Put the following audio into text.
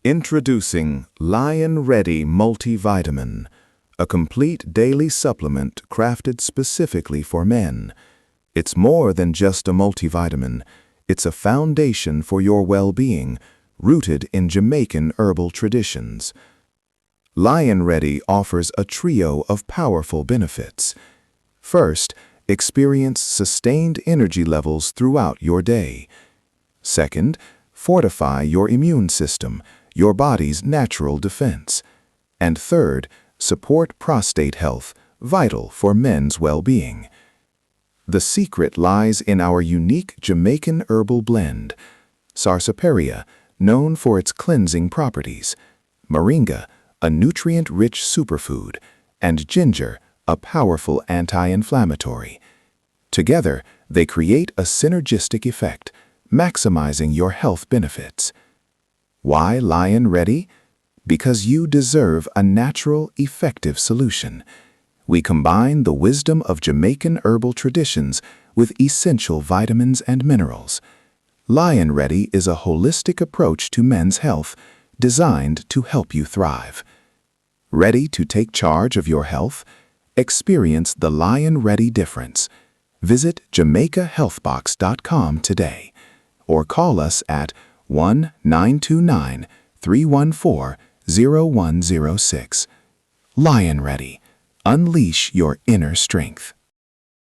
Introducing Lion Ready Multivitamin, a complete daily supplement crafted specifically for men. It's more than just a multivitamin. It's a foundation for your well-being, rooted in Jamaican herbal traditions. Lion Ready offers a trio of powerful benefits. First, experience sustained energy levels throughout your day. Second, fortify your immune system, your body's natural defense. And third, support prostate health, vital for men's well-being. The secret lies in our unique Jamaican herbal blend: sarsaparilla, known for its cleansing properties; moringa, a nutrient-rich superfood; and ginger, a powerful anti-inflammatory. Together, they create a synergistic effect, maximizing your health benefits. Why Lion Ready? Because you deserve a natural, effective solution. We combine the wisdom of Jamaican herbal traditions with essential vitamins and minerals. Lion Ready is a holistic approach to men's health, designed to help you thrive. Ready to take charge of your health? Experience the Lion Ready difference. Visit JamaicaHealthBox.com today or call us at 1-929-314-0106. Lion Ready. Unleash your inner strength.